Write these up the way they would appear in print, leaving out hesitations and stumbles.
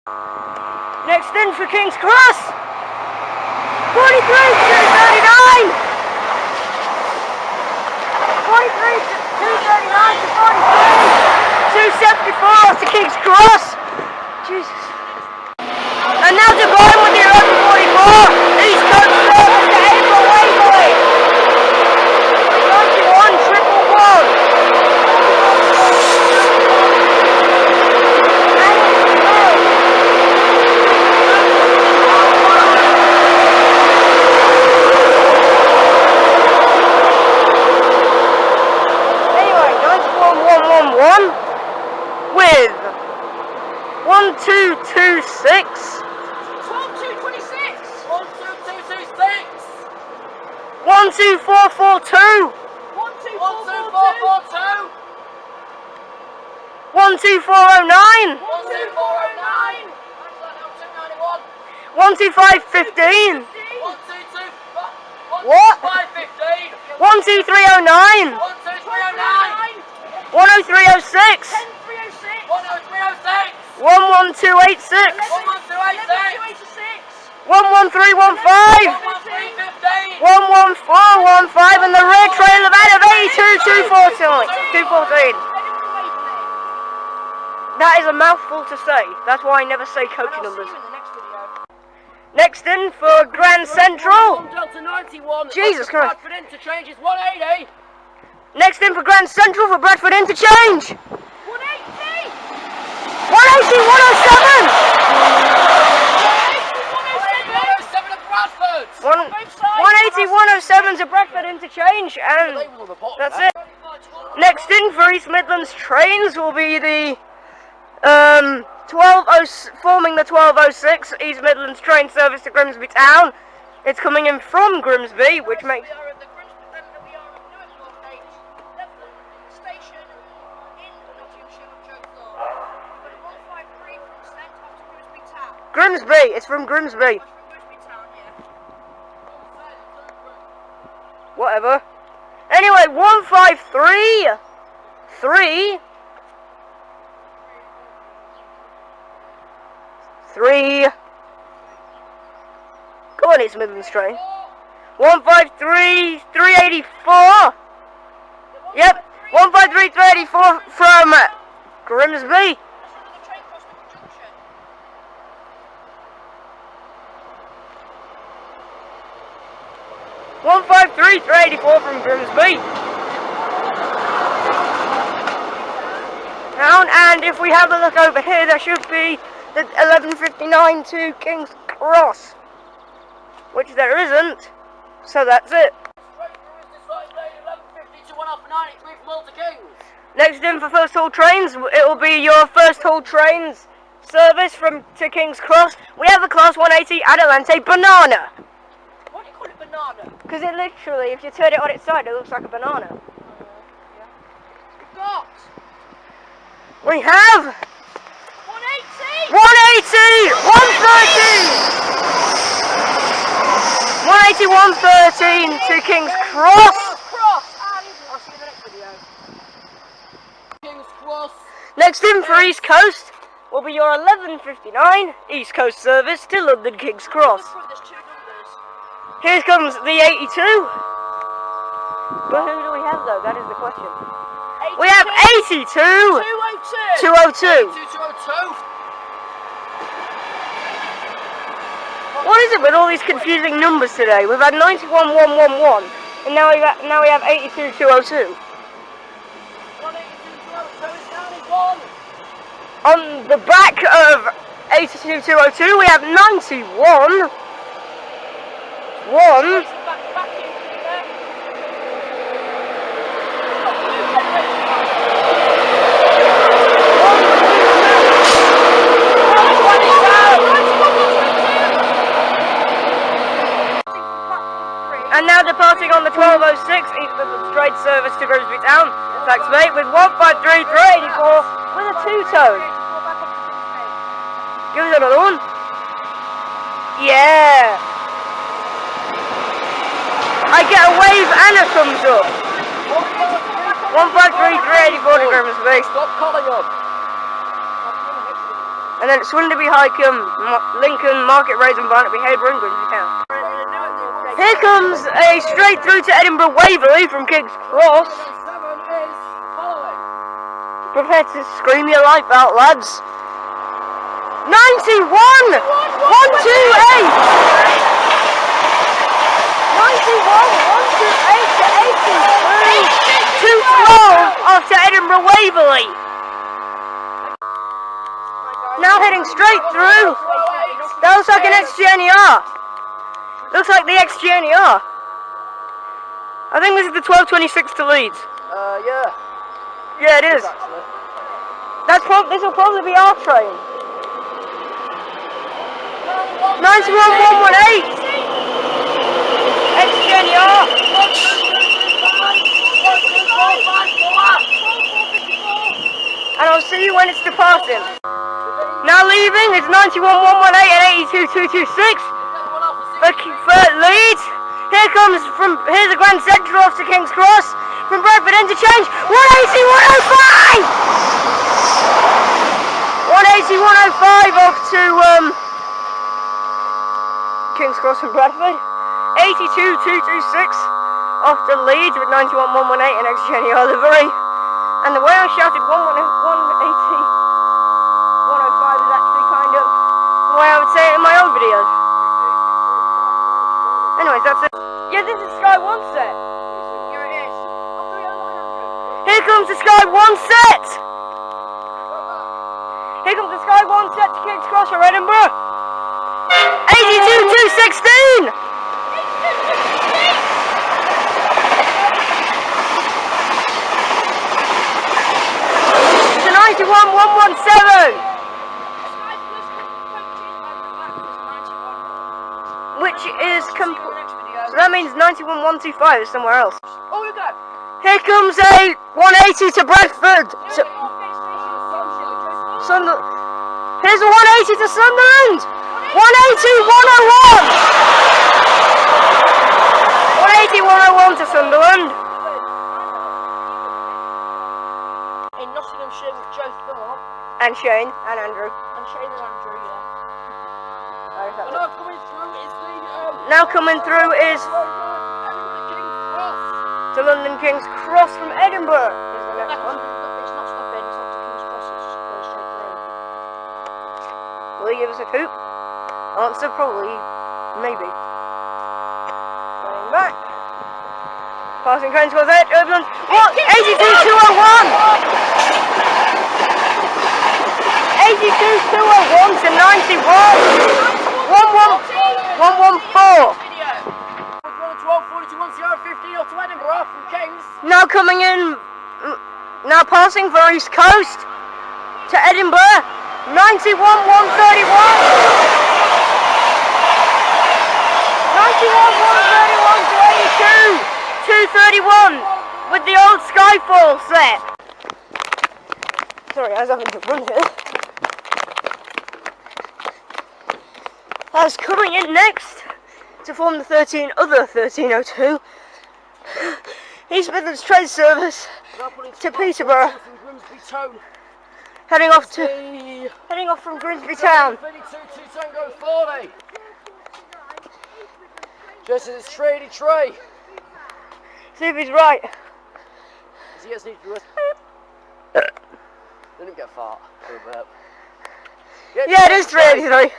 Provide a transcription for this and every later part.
Next in for King's Cross, 43 to 39. 43 to 239 to 43. 274 to King's Cross. Jesus. And now to Brian with the 1144. East Coast service to April Waverley. 91 111. With 1226. 12442. 12409. 12515. What? 12309. 10306. 11286. 11315. 11415 and the red trail of out of 214. That is a mouthful to say. That's why I never say coach numbers. Next in for Grand Central. Jesus Christ. Next in for Grand Central for Bradford Interchange. 180 107. 180 107 to Bradford Interchange, and that's it. Next in for East Midlands trains will be the forming the 1206 East Midlands train service to Grimsby Town. It's coming in from Grimsby, which makes Grimsby. It's from Grimsby. Whatever. Anyway, 153 3 3. Go on, East Midlands train. 153 384. Yep, 153 384 from Grimsby. 153 384 from Grimsby. And if we have a look over here, there should be the 1159 to King's Cross, which there isn't. So that's it. Next in for First Haul Trains, it will be your First Haul Trains service to King's Cross. We have a Class 180 Adelante Banana. Because it literally, if you turn it on its side, it looks like a banana. We have 180 113 to King's Cross. Next in for East Coast will be your 1159 East Coast service to London King's Cross. Here comes the 82. But who do we have though? That is the question. 82, we have 82 202. What is it with all these confusing numbers today? We've had 91 111 and now we have 82 202. On the back of 82 202 we have 91 1. And now departing on the 1206 East Midlands trade service to Grimsby Town. Thanks mate, with 153 384 with a two-tone. Give us another one. Yeah. I get a wave and a thumbs up. 153 384 to Grimsby. Stop calling up. And then Swinderby, Highcombe, Lincoln, Market Raise and Barnaby, Heyborough and Grimsby Town. Here comes a straight through to Edinburgh Waverley from King's Cross. Prepare to scream your life out, lads. 91! 128! 91, 128 to 83. 212 after Edinburgh Waverley. Now heading straight through. That looks like an XGNER. Looks like the XGNER. I think this is the 1226 to Leeds. Yeah. Yeah, it is. This will probably be our train. 91118. XGNER. And I'll see you when it's departing. Now leaving, it's 91118 and 82226 for Leeds. Here's a Grand Central off to King's Cross. From Bradford Interchange, 180, 105! 180, 105 off to King's Cross from Bradford. 82226 off to Leeds with 91118 and XGNER livery. And the way I shouted 180, 105 is actually kind of the way I would say it in my own videos. Anyways, that's it. Yeah, this is Sky 1 set. Here it is. Here comes the Sky 1 set. Here comes the Sky 1 set to King's Cross for Edinburgh. 82, 216. To 91, 117. Which is so that means 91, 125 is somewhere else. Oh, you go. Here comes a 180 to Bradford. Here's a 180 to Sunderland. 180, 101. 180, 101 to Sunderland. In Nottinghamshire with Joe Thorpe. And Shane and Andrew. And Shane and Andrew, yeah. Now coming through is to London King's Cross from Edinburgh. Is the next one. It's not stopping, it's not to King's Cross, it's just going straight through. Will he give us a hoop? Answer probably, maybe. Going back. Passing trains towards it, Urban. What? 82, 201! 82, 201 to 91! 114. Now coming in, now passing for East Coast to Edinburgh, 91, 131. 91, 131 to 82, 231 with the old Skyfall set. Sorry, I was having to run here. As coming in next to form the other 1302 East Midlands train service to Peterborough, heading off from Grimsby Town. Just as it's Trady Trey. See if he's right. Does he need to rest? Didn't get far. Yeah, it is 383.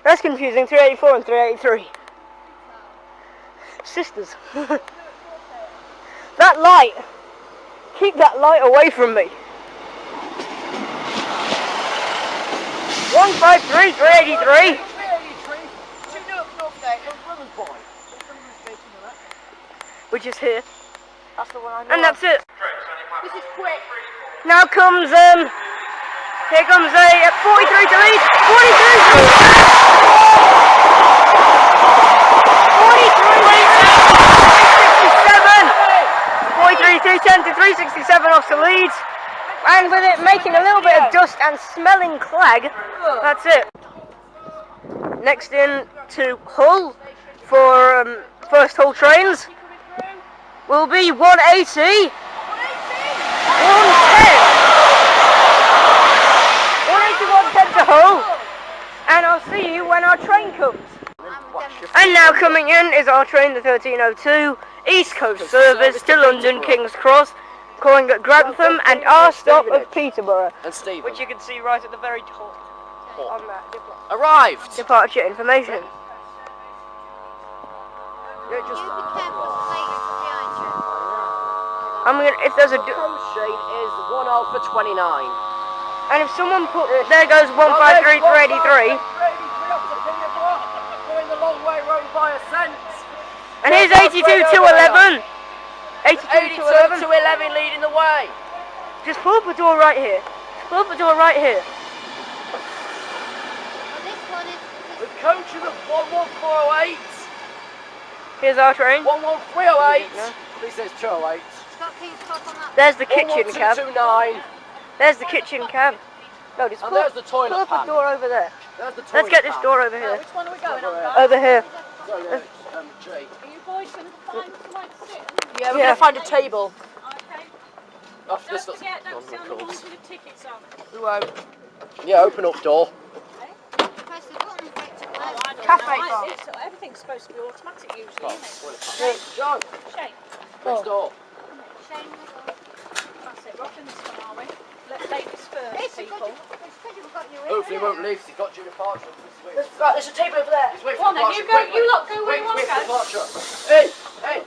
That's confusing, 384 and 383. Sisters. That light. Keep that light away from me. 153, 383. Which is here. That's the one I know. And that's it. This is quick. Now comes, here comes a 43 to Leeds. 310 to 367 off to Leeds, and with it making a little bit of dust and smelling clag, that's it. Next in to Hull for first Hull trains will be 180, 110. 180, 110 to hole. And I'll see you when our train comes. And now coming in is our train, the 1302, East Coast service to London, King's Cross, calling at Grantham and our stop at Peterborough, which you can see right at the very top on that Arrived! departure information. I'm gonna, if there's a Code chain is 1 Alpha 29. and if someone put, there goes 1533, Going the long way road by a cent. and here's 82 to 11. 82 to 11. to 11 leading the way. Just pull up a door right here. Just pull up a door right here. The coach is at 11408. Here's our train. 11308. No. Please says 208. There's the kitchen cab. 11229. There's the kitchen cab. No, just And pull, there's the toilet pull up pan. a door over there. There's the Let's toilet get this pan. door over here. Which one are we going on? Over here. Sorry, Jake. Are you boys going to find somewhere to sit? Yeah, we're Yeah. going to find a table. Okay. After this, Don't forget, don't sit on the ones with the tickets on. we won't. Yeah, open up door. Cafe bar. Everything's supposed to be automatic usually, Oh, isn't toilet pan. John, it? Shane, next door. that's it. Rocking this one, are we? Ladies first, people. Hopefully he won't leave because he's got due departure. Right, there's a table over there. He's waiting Go on for then, departure. you go, you lot go where you want to Wait for go. departure. Hey, hey.